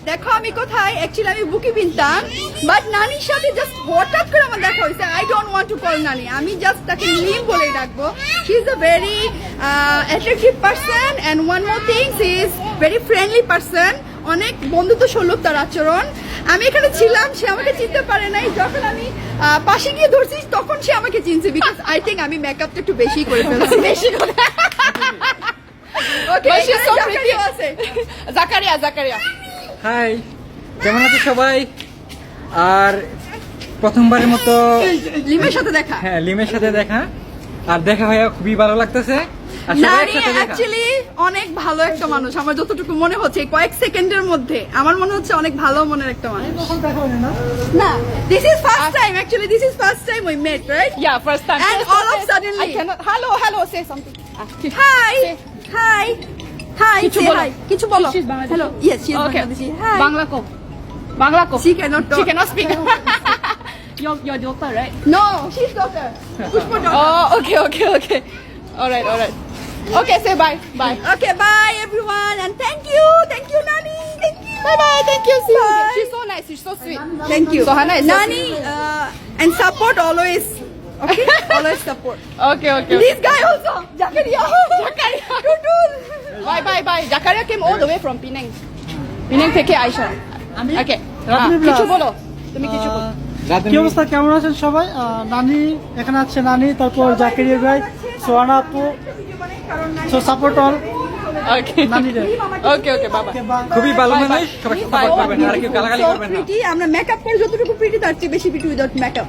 দেখো আমি কোথায়, অ্যাকচুয়ালি আমি বুকি কিনতাম, বাট নানির সাথে জাস্ট হঠাৎ করে আমার দেখা হয়েছে। I don't want to call নানি, আমি জাস্ট তাকে নিম বলেই ডাকবো। She is a very attractive person and one more things, he is very friendly person. অনেক বন্ধুত্ব সুলভ তার আচরণ। আমি এখানে ছিলাম, সে আমাকে চিনতে পারে নাই। যখন আমি পাশে গিয়ে ধরছি তখন সে আমাকে চিনছে, বিকজ আই থিঙ্ক আমি মেকআপটা একটু বেশি করে ফেলছি। বেশি করে। ওকে, জাকারিয়া আছে। জাকারিয়া। হাই, কেমন আছো সবাই? আর প্রথমবারের মতো লিমের সাথে দেখা। হ্যাঁ, লিমের সাথে দেখা, আর দেখা হয়ে খুবই ভালো লাগতেছে। আর সবাই নানি একসাথে দেখা। অ্যাকচুয়ালি অনেক ভালো একটা মানুষ, আমার যতটুকু মনে হচ্ছে এই কয়েক সেকেন্ডের মধ্যে আমার মনে হচ্ছে অনেক ভালো মনের একটা মানুষ। না, this is first time, actually this is first time we met, right? Yeah, first time. And First all of time. suddenly- I cannot. Hello, say something. Hi hi hi, কিছু say বলো। hi. কিছু বলো। She's Bangladeshi. Hello, yes she is Okay. Bangladeshi. Hi. Bangla ko. She cannot talk. She cannot speak. your daughter, right? No, she's daughter. Pushpa daughter. Oh, okay. All right. Okay, say bye. Okay, bye everyone, and thank you, Nani, thank you. Bye. Thank you. See you Bye. again. She's so nice. She's so sweet. Thank you. So Hannah is so Nani, and support always. Okay, always support. Okay. This guy also, Jakaria. Tutul. Bye. Jakaria came all the way from Penang. Penang থেকে আইসা। Okay. রাধুনী কিছু vlog। বলো। তুমি কিছু বলো। রাধুনী, কি অবস্থা, কেমন আছেন সবাই? নানি এখানে আছে, নানি, তারপর জাকিরিয়া ভাই, সোহানা আপু, সো সাপোর্ট অল Okay. নানি রে। Okay. Bye. খুবই ভালো Bye, মানুষ, bye. সবাই Bye. সাপোর্ট করবেন, আর কেউ গালাগালি So করবেন না। pretty, আমরা মেকআপ করে যতটুকু প্রিটি তার চেয়ে বেশি প্রিটি উইদাউট মেকআপ।